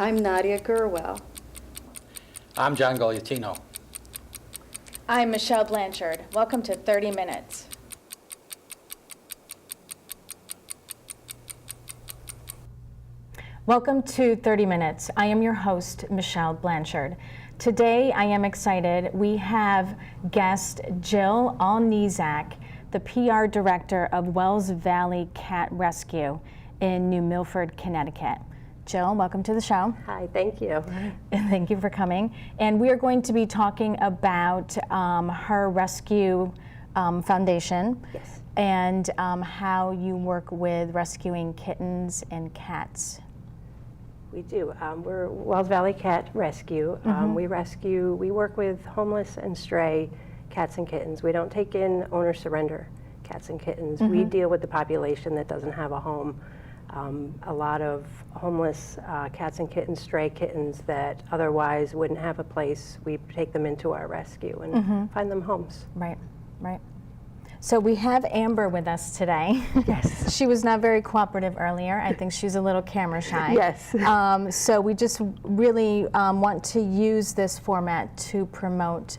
I'm Nadia Gurwell. I'm John Goliatino. I'm Michelle Blanchard. Welcome to 30 Minutes. Welcome to 30 Minutes. I am your host, Michelle Blanchard. Today, I am excited. We have guest Jill Alnizak, the PR director of Wells Valley Cat Rescue in New Milford, Connecticut. Jill, welcome to the show. Hi, thank you. And thank you for coming. And we are going to be talking about her rescue foundation. Yes. And how you work with rescuing kittens and cats. We do. We're Wells Valley Cat Rescue. We work with homeless and stray cats and kittens. We don't take in owner surrender cats and kittens. We deal with the population that doesn't have a home. A lot of homeless cats and kittens, stray kittens that otherwise wouldn't have a place, we take them into our rescue and find them homes. Right, right. So we have Amber with us today. Yes. She was not very cooperative earlier. I think she's a little camera shy. Yes. So we just really want to use this format to promote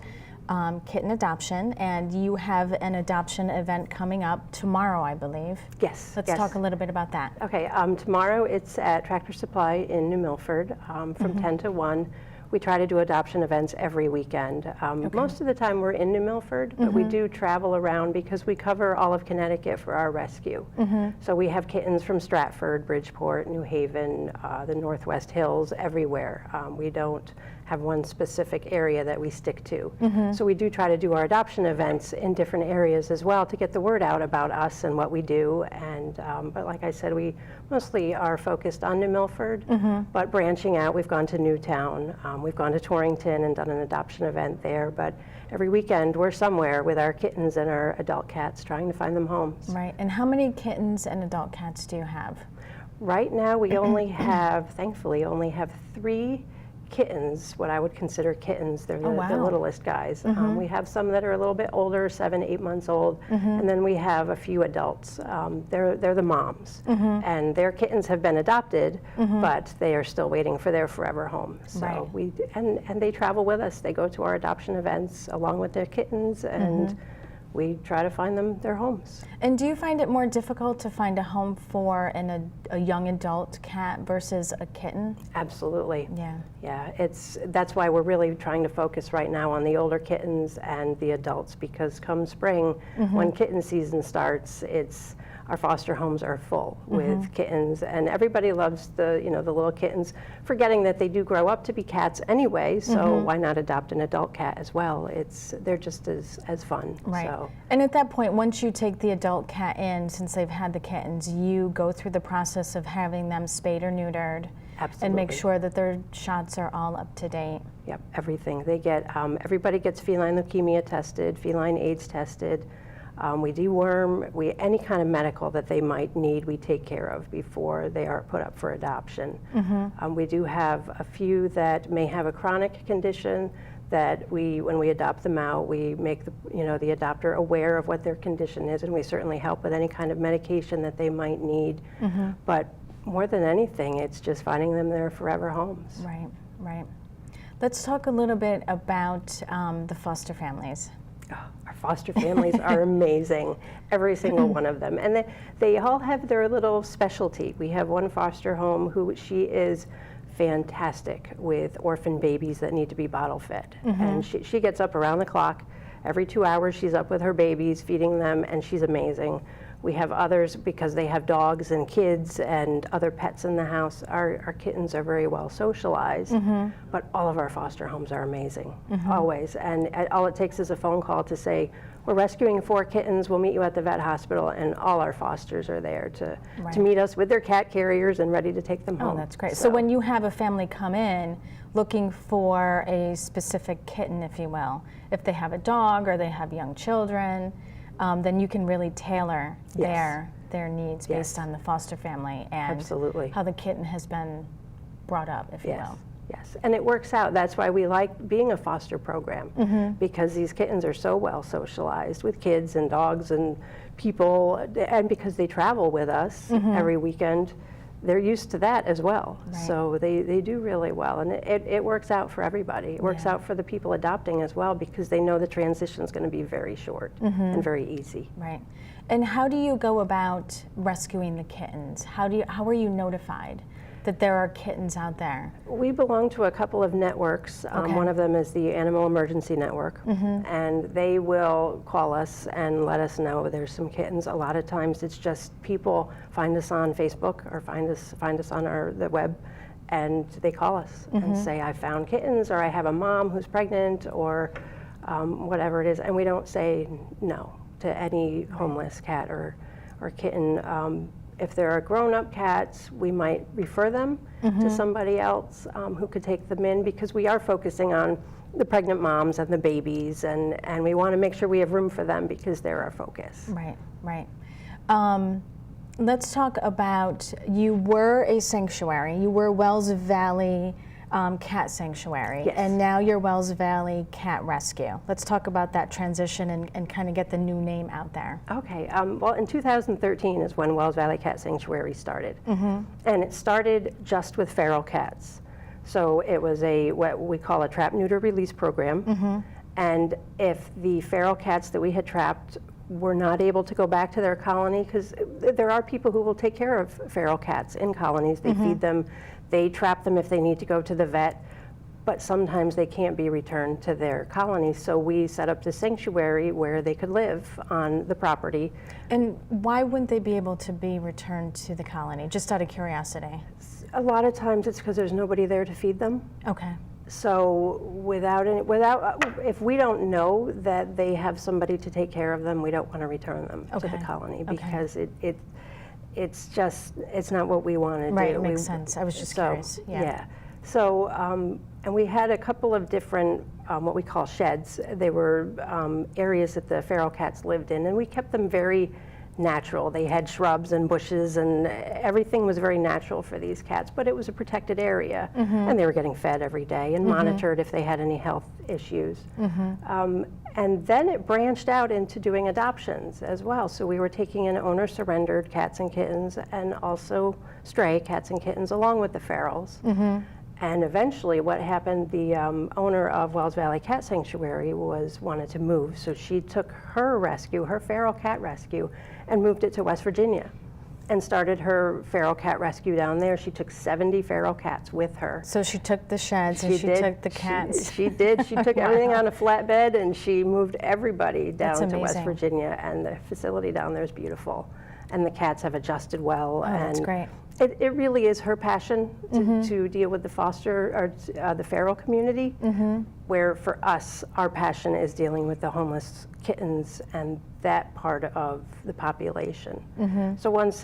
kitten adoption, and you have an adoption event coming up tomorrow, I believe. Yes. Let's yes. talk a little bit about that. Okay, tomorrow it's at Tractor Supply in New Milford from 10 to 1. We try to do adoption events every weekend. Most of the time we're in New Milford, but we do travel around because we cover all of Connecticut for our rescue. So we have kittens from Stratford, Bridgeport, New Haven, the Northwest Hills, everywhere. We don't have one specific area that we stick to. So we do try to do our adoption events in different areas as well to get the word out about us and what we do. And but like I said, we mostly are focused on New Milford, but branching out, we've gone to Newtown, we've gone to Torrington and done an adoption event there. But every weekend we're somewhere with our kittens and our adult cats trying to find them homes. Right, and how many kittens and adult cats do you have? Right now we only have, thankfully, only have 3 kittens, what I would consider kittens. They're the, the littlest guys. We have some that are a little bit older, 7, 8 months old, and then we have a few adults. They're the moms, and their kittens have been adopted, but they are still waiting for their forever home. So and they travel with us. They go to our adoption events along with their kittens, and we try to find them their homes. And do you find it more difficult to find a home for a young adult cat versus a kitten? Absolutely. Yeah. Yeah, that's why we're really trying to focus right now on the older kittens and the adults, because come spring, when kitten season starts, our foster homes are full with kittens, and everybody loves the little kittens, forgetting that they do grow up to be cats anyway, so why not adopt an adult cat as well? They're just as fun. Right. So. And at that point, once you take the adult cat in, since they've had the kittens, you go through the process of having them spayed or neutered. Absolutely. And make sure that their shots are all up to date. Yep, everything. They get, everybody gets feline leukemia tested, feline AIDS tested. We deworm, any kind of medical that they might need, we take care of before they are put up for adoption. We do have a few that may have a chronic condition that when we adopt them out, we make the adopter aware of what their condition is, and we certainly help with any kind of medication that they might need. But more than anything, it's just finding them their forever homes. Right, right. Let's talk a little bit about the foster families. Our foster families are amazing, every single one of them. And they all have their little specialty. We have one foster home she is fantastic with orphan babies that need to be bottle fed. And she gets up around the clock. Every 2 hours she's up with her babies, feeding them, and she's amazing. We have others, because they have dogs and kids and other pets in the house. Our kittens are very well socialized, but all of our foster homes are amazing, always. And all it takes is a phone call to say, we're rescuing 4 kittens, we'll meet you at the vet hospital, and all our fosters are there to meet us with their cat carriers and ready to take them home. Oh, that's great. So when you have a family come in looking for a specific kitten, if you will, if they have a dog or they have young children, then you can really tailor their needs based on the foster family and how the kitten has been brought up, if you will. Yes, and it works out. That's why we like being a foster program, because these kittens are so well socialized with kids and dogs and people, and because they travel with us every weekend, they're used to that as well. Right. So they do really well, and it works out for everybody. It works Yeah. out for the people adopting as well, because they know the transition is going to be very short and very easy. Right. And how do you go about rescuing the kittens? How are you notified that there are kittens out there? We belong to a couple of networks. Okay. One of them is the Animal Emergency Network, and they will call us and let us know there's some kittens. A lot of times it's just people find us on Facebook or find us on the web, and they call us and say, I found kittens, or I have a mom who's pregnant, or whatever it is. And we don't say no to any homeless cat or kitten. If there are grown-up cats, we might refer them to somebody else who could take them in, because we are focusing on the pregnant moms and the babies, and we want to make sure we have room for them because they're our focus. Right, right. Let's talk about, you were a sanctuary. You were Wells Valley Cat Sanctuary, Yes. and now you're Wells Valley Cat Rescue. Let's talk about that transition and kind of get the new name out there. Okay, well, in 2013 is when Wells Valley Cat Sanctuary started. And it started just with feral cats. So it was what we call a trap, neuter, release program. And if the feral cats that we had trapped were not able to go back to their colony, because there are people who will take care of feral cats in colonies. They feed them, they trap them if they need to go to the vet, but sometimes they can't be returned to their colonies. So we set up the sanctuary where they could live on the property. And why wouldn't they be able to be returned to the colony, just out of curiosity? A lot of times it's because there's nobody there to feed them. Okay. So if we don't know that they have somebody to take care of them, we don't want to return them to the Okay. colony, Okay. because it's not what we want to do. Right, it makes sense. I was just curious. Yeah. So, and we had a couple of different, what we call sheds. They were areas that the feral cats lived in, and we kept them very natural. They had shrubs and bushes, and everything was very natural for these cats, but it was a protected area, and they were getting fed every day and monitored if they had any health issues. And then it branched out into doing adoptions as well. So we were taking in owner-surrendered cats and kittens, and also stray cats and kittens, along with the ferals. And eventually what happened, the owner of Wells Valley Cat Sanctuary wanted to move. So she took her rescue, her feral cat rescue, and moved it to West Virginia and started her feral cat rescue down there. She took 70 feral cats with her. So she took the sheds and she took the cats. She did. She took everything on a flatbed, and she moved everybody down That's to West amazing. Virginia. And the facility down there is beautiful. And the cats have adjusted well. Oh, that's great. It really is her passion to deal with the foster or the feral community, where for us, our passion is dealing with the homeless kittens and that part of the population. So once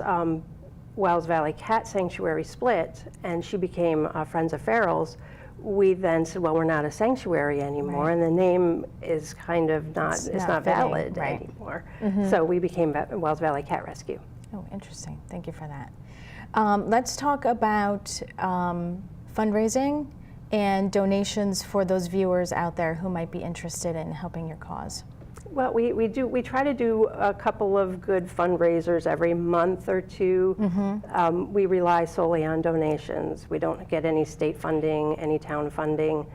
Wells Valley Cat Sanctuary split and she became Friends of Ferals, we then said, well, we're not a sanctuary anymore, Right. and the name is kind of not not fitting, valid right. anymore. So we became Wells Valley Cat Rescue. Oh, interesting. Thank you for that. Let's talk about fundraising and donations for those viewers out there who might be interested in helping your cause. Well, we try to do a couple of good fundraisers every month or two. We rely solely on donations. We don't get any state funding, any town funding.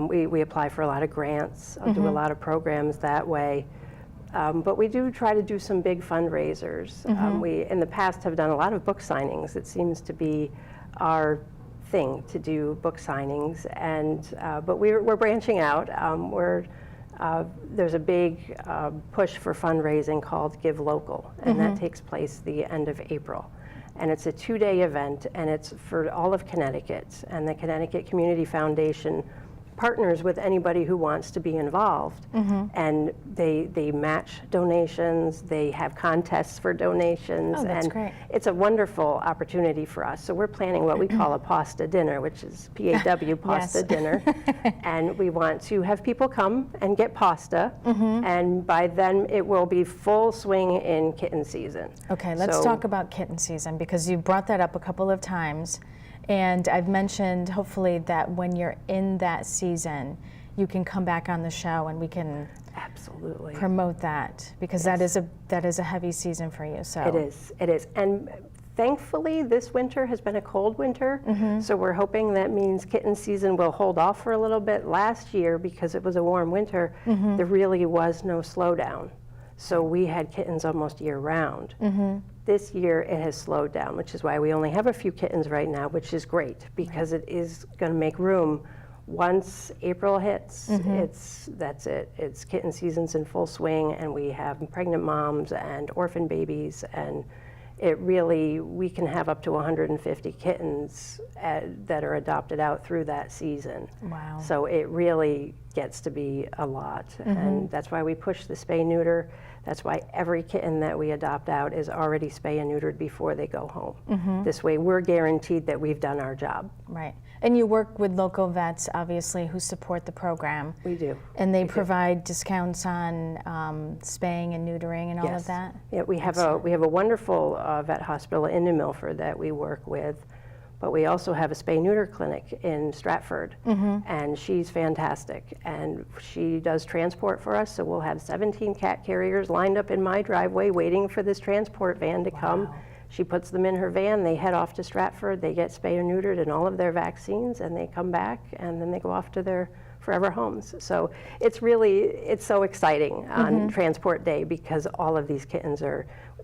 We apply for a lot of grants, do a lot of programs that way. But we do try to do some big fundraisers. We, in the past, have done a lot of book signings. It seems to be our thing to do book signings, but we're branching out. There's a big push for fundraising called Give Local, and that takes place the end of April. And it's a 2-day event, and it's for all of Connecticut. And the Connecticut Community Foundation partners with anybody who wants to be involved, and they match donations, they have contests for donations, Oh, that's and great. it's a wonderful opportunity for us. So we're planning what we call a pasta dinner, which is PAW, pasta Yes. dinner, and we want to have people come and get pasta, and by then it will be full swing in kitten season. Okay, let's So- talk about kitten season, because you brought that up a couple of times. And I've mentioned, hopefully, that when you're in that season, you can come back on the show and we can Absolutely. promote that, because that is a heavy season for you. So It is, and Thankfully, this winter has been a cold winter, so we're hoping that means kitten season will hold off for a little bit. Last year, because it was a warm winter, there really was no slowdown. So we had kittens almost year-round. This year, it has slowed down, which is why we only have a few kittens right now, which is great, because it is going to make room. Once April hits, that's it. It's kitten season's in full swing, and we have pregnant moms and orphan babies, and it really, we can have up to 150 kittens that are adopted out through that season. Wow. So it really gets to be a lot, and that's why we push the spay-neuter. That's why every kitten that we adopt out is already spay and neutered before they go home. This way, we're guaranteed that we've done our job. Right. And you work with local vets, obviously, who support the program. We do. And they provide discounts on spaying and neutering and all of that? Yeah, we have a wonderful vet hospital in New Milford that we work with, but we also have a spay-neuter clinic in Stratford, and she's fantastic. And she does transport for us, so we'll have 17 cat carriers lined up in my driveway waiting for this transport van to come. She puts them in her van, they head off to Stratford, they get spay or neutered and all of their vaccines, and they come back, and then they go off to their forever homes. So it's so exciting on transport day, because all of these kittens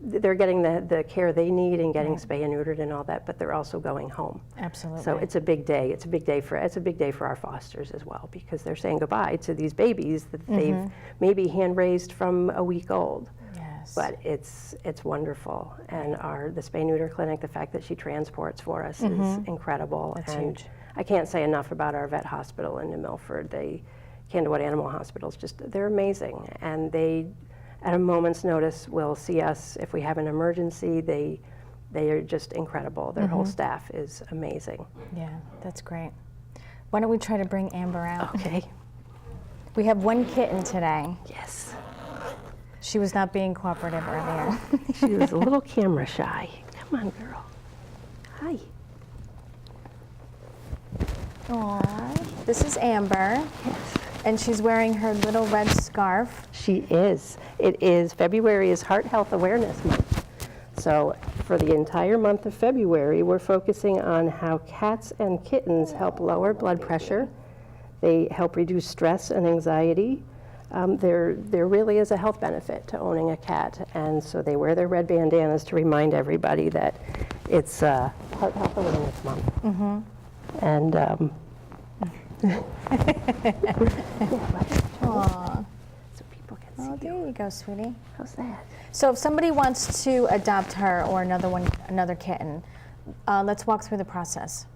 they're getting the care they need and getting spay and neutered and all that, but they're also going home. Absolutely. So it's a big day. It's a big day for our fosters as well, because they're saying goodbye to these babies that they've maybe hand raised from a week old. Yes. But it's wonderful, and the spay-neuter clinic, the fact that she transports for us is incredible. That's and huge. I can't say enough about our vet hospital in New Milford. Candlewood Animal Hospital, they're amazing, and they, at a moment's notice, will see us if we have an emergency. They are just incredible. Their whole staff is amazing. Yeah, that's great. Why don't we try to bring Amber out? Okay. We have one kitten today. Yes. She was not being cooperative earlier. She was a little camera shy. Come on, girl. Hi. Aww. This is Amber. Yes. And she's wearing her little red scarf. She is. February is Heart Health Awareness Month. So for the entire month of February, we're focusing on how cats and kittens help lower blood pressure. They help reduce stress and anxiety. There really is a health benefit to owning a cat, and so they wear their red bandanas to remind everybody that it's Heart Health Awareness Month. And Aww. so people can Oh, see there you. you go, sweetie. How's that? So if somebody wants to adopt her or another kitten, let's walk through the process.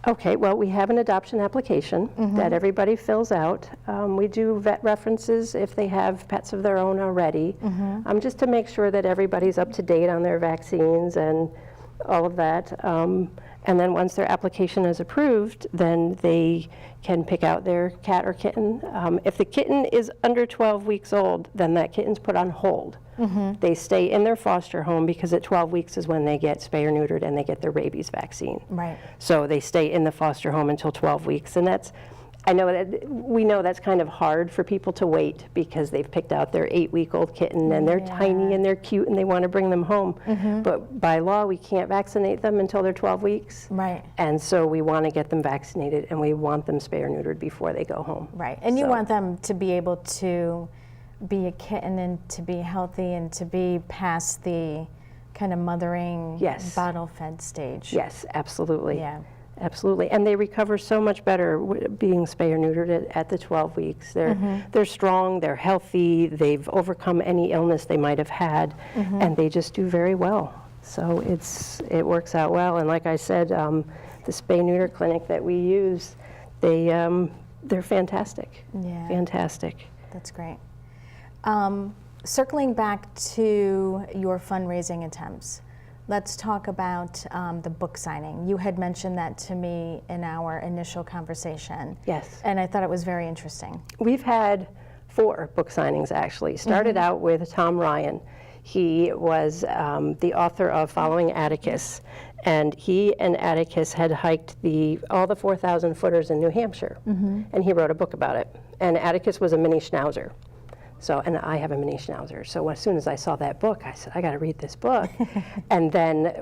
Okay, well, we have an adoption application that everybody fills out. We do vet references if they have pets of their own already, just to make sure that everybody's up to date on their vaccines and all of that. And then once their application is approved, then they can pick out their cat or kitten. If the kitten is under 12 weeks old, then that kitten's put on hold. They stay in their foster home, because at 12 weeks is when they get spay or neutered and they get their rabies vaccine. Right. So they stay in the foster home until 12 weeks. And we know that's kind of hard for people to wait, because they've picked out their 8-week-old kitten and they're tiny and they're cute and they want to bring them home. But by law, we can't vaccinate them until they're 12 weeks. Right. And so we want to get them vaccinated, and we want them spay or neutered before they go home. Right. And you want them to be able to be a kitten and to be healthy and to be past the kind of mothering, bottle-fed stage. Yes, absolutely. Yeah. Absolutely, and they recover so much better being spay or neutered at the 12 weeks. They're strong, they're healthy, they've overcome any illness they might have had, and they just do very well. So it works out well. And like I said, the spay-neuter clinic that we use, they're fantastic. Yeah, fantastic. That's great. Circling back to your fundraising attempts, let's talk about the book signing. You had mentioned that to me in our initial conversation. Yes. And I thought it was very interesting. We've had 4 book signings, actually. Started out with Tom Ryan. He was the author of Following Atticus, and he and Atticus had hiked all the 4,000 footers in New Hampshire, and he wrote a book about it. And Atticus was a mini schnauzer. So, and I have a mini schnauzer. So as soon as I saw that book, I said, I got to read this book. And then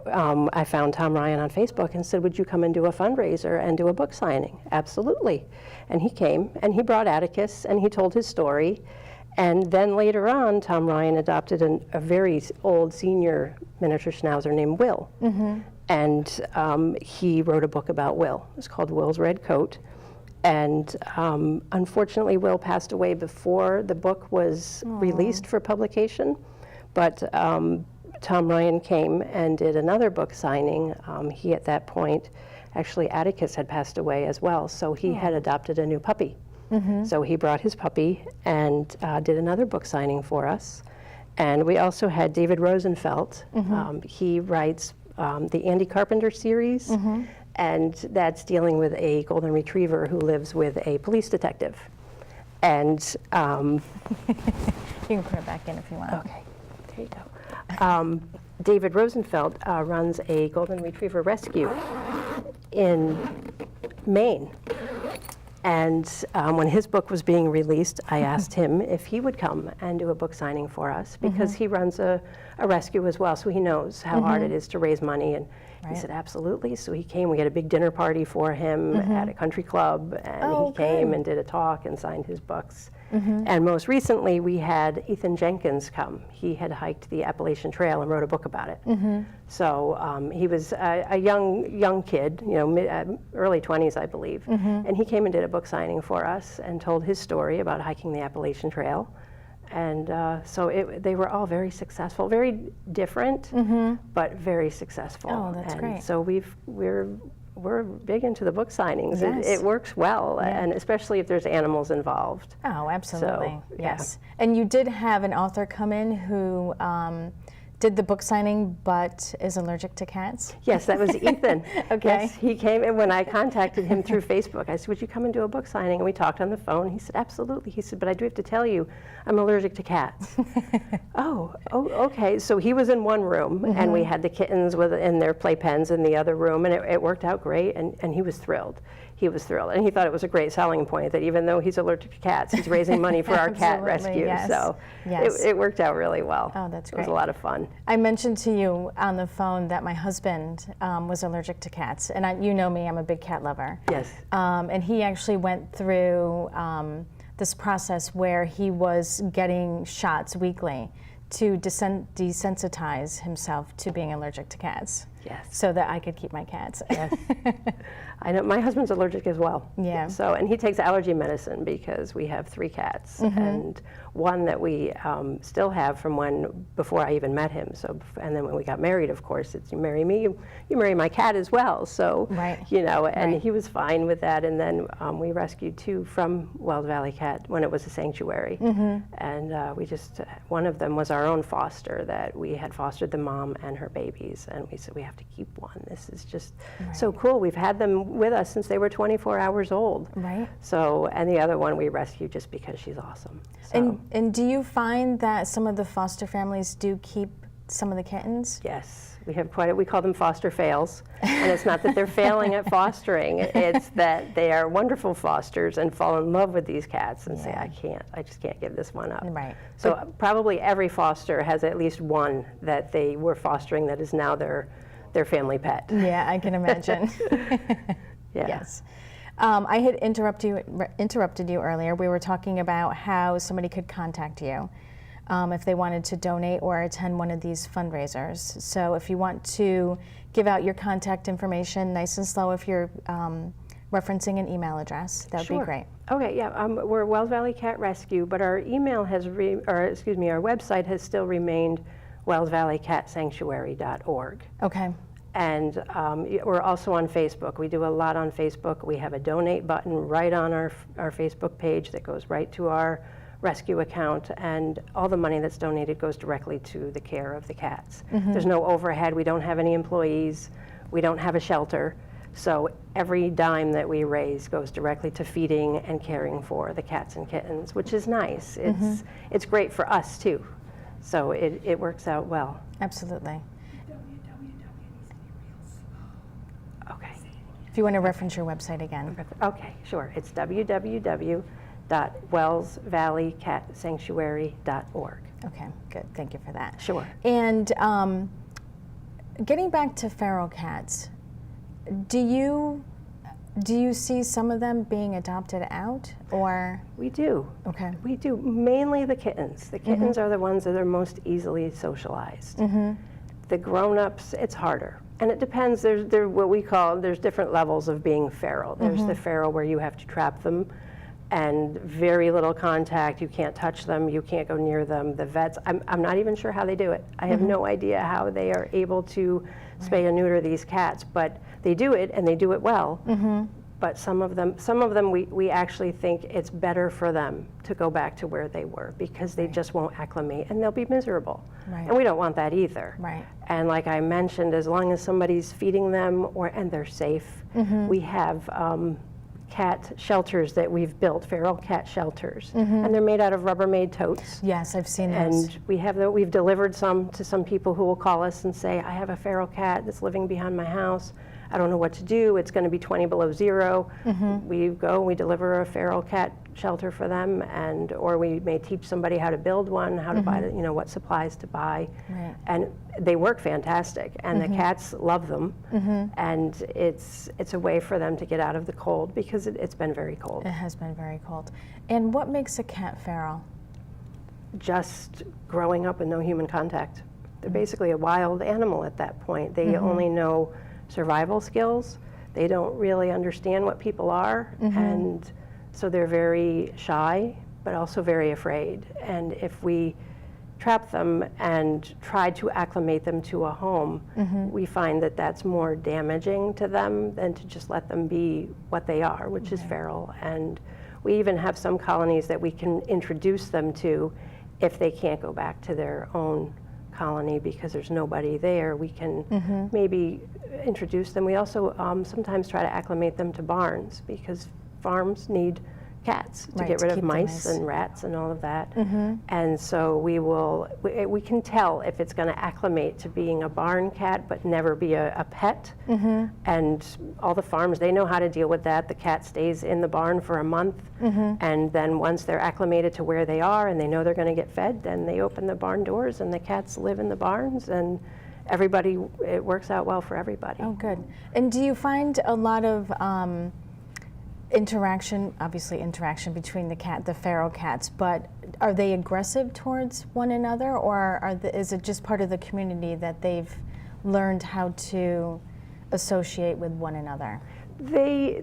I found Tom Ryan on Facebook and said, would you come and do a fundraiser and do a book signing? Absolutely. And he came, and he brought Atticus, and he told his story. And then later on, Tom Ryan adopted a very old senior miniature schnauzer named Will. And he wrote a book about Will. It's called Will's Red Coat. And unfortunately, Will passed away before the book was released for publication. But Tom Ryan came and did another book signing. He, at that point, actually Atticus had passed away as well, so he had adopted a new puppy. So he brought his puppy and did another book signing for us. And we also had David Rosenfeld. He writes the Andy Carpenter series. And that's dealing with a golden retriever who lives with a police detective. And You can put it back in if you want. okay, there you go. David Rosenfeld runs a golden retriever rescue in Maine. And when his book was being released, I asked him if he would come and do a book signing for us, because he runs a rescue as well, so he knows how hard it is to raise money. And he said, absolutely. So he came. We had a big dinner party for him at a country club, and he came and did a talk and signed his books. And most recently, we had Ethan Jenkins come. He had hiked the Appalachian Trail and wrote a book about it. So he was a young kid, you know, early 20s, I believe. And he came and did a book signing for us and told his story about hiking the Appalachian Trail. And so they were all very successful, very different, but very successful. Oh, that's and great. So we're big into the book signings. Yes. It works well, and especially if there's animals involved. Oh, absolutely. So, yes. And you did have an author come in who did the book signing but is allergic to cats? Yes, that was Ethan. Okay. Yes, he came, and when I contacted him through Facebook, I said, would you come and do a book signing? And we talked on the phone. He said, absolutely. He said, but I do have to tell you, I'm allergic to cats. Oh, okay. So he was in one room, and we had the kittens in their playpens in the other room, and it worked out great, and he was thrilled. He was thrilled, and he thought it was a great selling point that even though he's allergic to cats, he's raising money for our cat Absolutely, rescue. yes. So Yes. it worked out really well. Oh, that's It was great. a lot of fun. I mentioned to you on the phone that my husband was allergic to cats, and you know me, I'm a big cat lover. Yes. And he actually went through this process where he was getting shots weekly to desensitize himself to being allergic to cats. Yes. So that I could keep my cats. Yes. I know my husband's allergic as well. Yeah. So, and he takes allergy medicine because we have 3 cats, and one that we still have from before I even met him. So, and then when we got married, of course, it's you marry me, you marry my cat as well. So, Right. you know, and Right. he was fine with that. And then we rescued 2 from Wells Valley Cat when it was a sanctuary, and we just one of them was our own foster that we had fostered the mom and her babies, and we said we have to keep one. This is just so cool. We've had them with us since they were 24 hours old. Right. So, and the other one we rescued just because she's awesome. So, And do you find that some of the foster families do keep some of the kittens? yes, we have we call them foster fails. And it's not that they're failing at fostering, it's that they are wonderful fosters and fall in love with these cats and say, I just can't give this one up. Right. So probably every foster has at least one that they were fostering that is now their family pet. Yeah, I can imagine. Yeah. Yes. I had interrupted you earlier. We were talking about how somebody could contact you if they wanted to donate or attend one of these fundraisers. So if you want to give out your contact information nice and slow, if you're referencing an email address, that would be great. Okay, yeah, we're Wells Valley Cat Rescue, but our email our website has still remained wellsvalleycatsanctuary.org. Okay. And we're also on Facebook. We do a lot on Facebook. We have a donate button right on our Facebook page that goes right to our rescue account, and all the money that's donated goes directly to the care of the cats. There's no overhead. We don't have any employees. We don't have a shelter. So every dime that we raise goes directly to feeding and caring for the cats and kittens, which is nice. It's great for us too. So it works out well. Absolutely. Okay. If you want to reference your website again. Okay, sure. It's www.wellsvalleycat, www.wellsvalleycatsanctuary.org. Okay, good. Thank you for that. Sure. And getting back to feral cats, do you see some of them being adopted out, or? We do. Okay. We do. Mainly the kittens. The kittens are the ones that are most easily socialized. The grown-ups, it's harder. And it depends. There's different levels of being feral. There's the feral where you have to trap them and very little contact. You can't touch them. You can't go near them. The vets, I'm not even sure how they do it. I have no idea how they are able to spay and neuter these cats, but they do it, and they do it well. But some of them we actually think it's better for them to go back to where they were, because they just won't acclimate and they'll be miserable. Right. And we don't want that either. Right. And like I mentioned, as long as somebody's feeding them and they're safe, we have cat shelters that we've built, feral cat shelters, and they're made out of Rubbermaid totes. Yes, I've seen those. And we've delivered some to some people who will call us and say, I have a feral cat that's living behind my house. I don't know what to do. It's going to be 20 below zero. We go and we deliver a feral cat shelter for them, or we may teach somebody how to build one, how to buy, what supplies to buy. Right. And they work fantastic, and the cats love them. And it's a way for them to get out of the cold, because it's been very cold. It has been very cold. And what makes a cat feral? Just growing up with no human contact. They're basically a wild animal at that point. They only know survival skills. They don't really understand what people are, and so they're very shy, but also very afraid. And if we trap them and try to acclimate them to a home, we find that that's more damaging to them than to just let them be what they are, which is feral. And we even have some colonies that we can introduce them to if they can't go back to their own colony because there's nobody there. We can maybe introduce them. We also sometimes try to acclimate them to barns, because farms need cats to Right, get to rid of keep them mice nice. and rats and all of that. And so we can tell if it's going to acclimate to being a barn cat but never be a pet. And all the farms, they know how to deal with that. The cat stays in the barn for a month, and then once they're acclimated to where they are and they know they're going to get fed, then they open the barn doors and the cats live in the barns, and it works out well for everybody. Oh, good. And do you find a lot of interaction between the feral cats, but are they aggressive towards one another, or is it just part of the community that they've learned how to associate with one another? They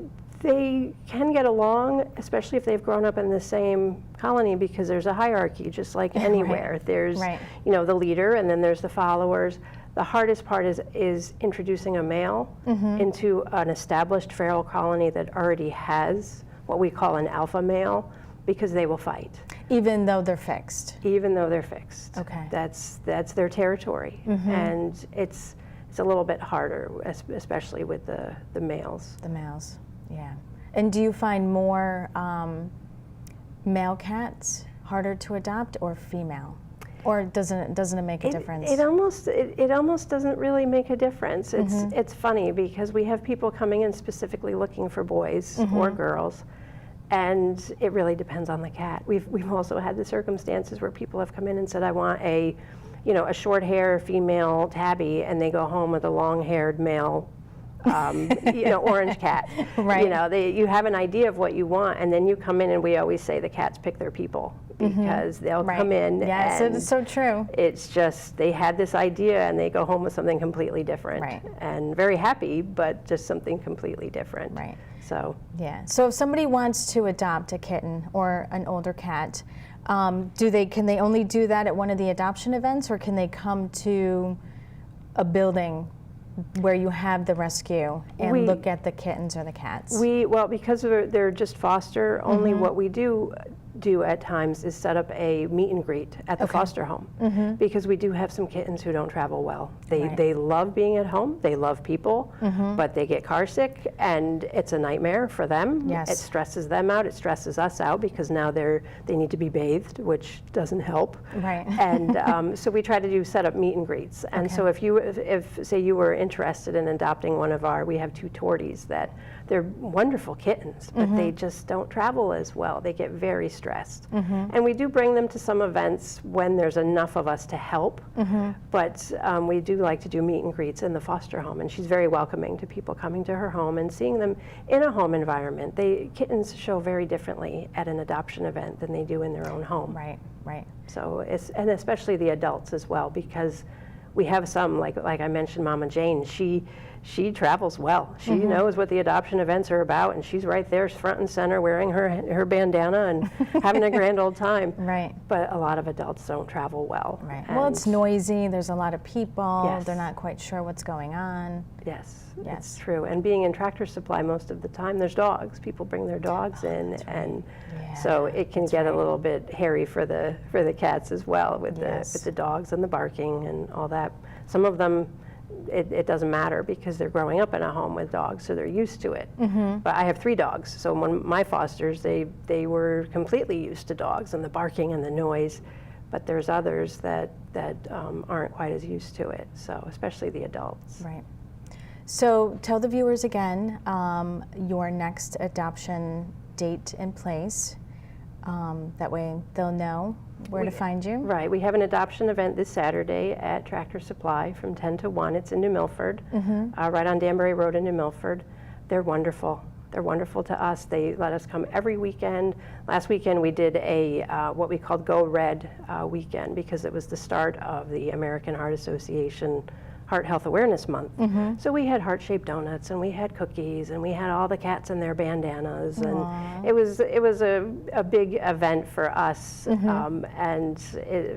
can get along, especially if they've grown up in the same colony, because there's a hierarchy, just like anywhere. There's the leader, and then there's the followers. The hardest part is introducing a male into an established feral colony that already has what we call an alpha male, because they will fight. Even though they're fixed? Even though they're fixed. Okay. That's their territory. And it's a little bit harder, especially with the males. The males, yeah. And do you find more male cats harder to adopt, or female? Or doesn't it make a difference? It almost doesn't really make a difference. It's funny, because we have people coming in specifically looking for boys or girls, and it really depends on the cat. We've also had the circumstances where people have come in and said, I want a short hair female tabby, and they go home with a long haired male orange cat. Right. You have an idea of what you want, and then you come in, and we always say the cats pick their people, because they'll come in. Yes, and it is so true. It's just they had this idea, and they go home with something completely different. Right. And very happy, but just something completely different. Right. So. Yeah. So if somebody wants to adopt a kitten or an older cat, can they only do that at one of the adoption events, or can they come to a building where you have the rescue and look at the kittens or the cats? Because they're just foster, only what we do, do at times is set up a meet and greet at the foster home, because we do have some kittens who don't travel well. They love being at home, they love people, but they get car sick, and it's a nightmare for them. Yes. It stresses them out, it stresses us out, because now they need to be bathed, which doesn't help. Right. And so we try to set up meet and greets. And so if say you were interested in adopting one of we have 2 torties that they're wonderful kittens, but they just don't travel as well. They get very stressed. And we do bring them to some events when there's enough of us to help, but we do like to do meet and greets in the foster home, and she's very welcoming to people coming to her home and seeing them in a home environment. Kittens show very differently at an adoption event than they do in their own home. Right, right. So and especially the adults as well, because we have some, like I mentioned, Mama Jane, she travels well. She knows what the adoption events are about, and she's right there front and center wearing her bandana and having a grand old time. Right. But a lot of adults don't travel well. Right. Well, it's noisy, there's a lot of people, Yes. they're not quite sure what's going on. Yes, Yes. it's true. And being in Tractor Supply most of the time, there's dogs. People bring their dogs in, and so it can get a little bit hairy for the cats as well with the dogs and the barking and all that. Some of them, it doesn't matter because they're growing up in a home with dogs, so they're used to it. But I have 3 dogs, so when my fosters, they were completely used to dogs and the barking and the noise. But there's others that aren't quite as used to it, so especially the adults. Right. So tell the viewers again your next adoption date and place. That way they'll know where to find you. Right. We have an adoption event this Saturday at Tractor Supply from 10 to 1. It's in New Milford, right on Danbury Road in New Milford. They're wonderful. They're wonderful to us. They let us come every weekend. Last weekend we did a what we called Go Red weekend, because it was the start of the American Heart Association Heart Health Awareness Month. So we had heart-shaped donuts, and we had cookies, and we had all the cats in their bandanas, and it was a big event for us. And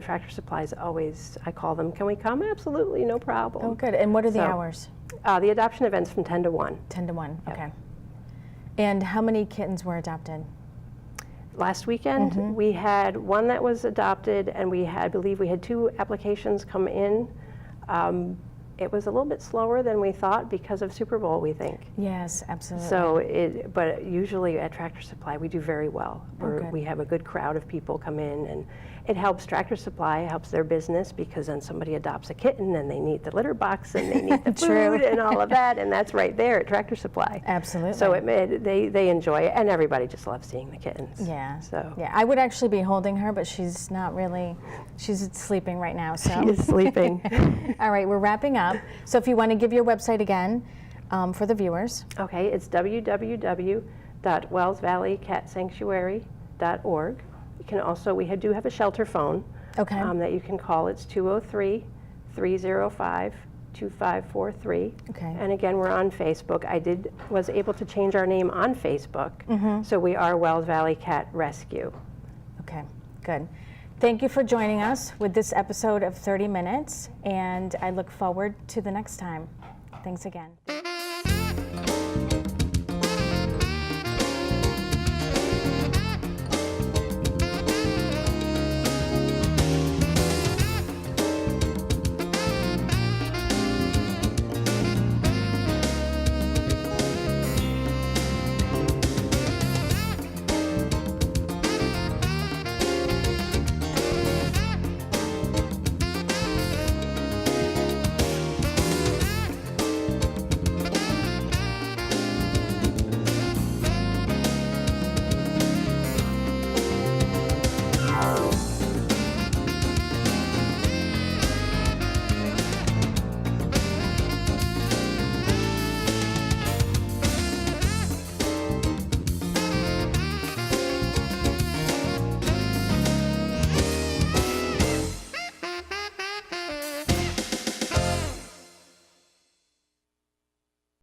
Tractor Supply is always, I call them, can we come? Absolutely, no problem. Oh, good. And what are the So, hours? The adoption event's from 10 to 1. 10 to 1, okay. And how many kittens were adopted? Last weekend, we had one that was adopted, and I believe we had 2 applications come in. It was a little bit slower than we thought because of Super Bowl, we think. Yes, absolutely. So, but usually at Tractor Supply, we do very well. good. We have a good crowd of people come in, and it helps Tractor Supply, helps their business, because then somebody adopts a kitten and they need the litter box and they need the food and all of that, and that's right there at Tractor Supply. Absolutely. So they enjoy it, and everybody just loves seeing the kittens. Yeah. So yeah, I would actually be holding her, but she's not really. She's sleeping right now. So she is sleeping. All right, we're wrapping up. So if you want to give your website again for the viewers. Okay, it's www.wellsvalleycatsanctuary.org. You can also, we do have a shelter phone that you can call. It's 203-305-2543. Okay. And again, we're on Facebook. I was able to change our name on Facebook, so we are Wells Valley Cat Rescue. Okay, good. Thank you for joining us with this episode of 30 Minutes, and I look forward to the next time. Thanks again.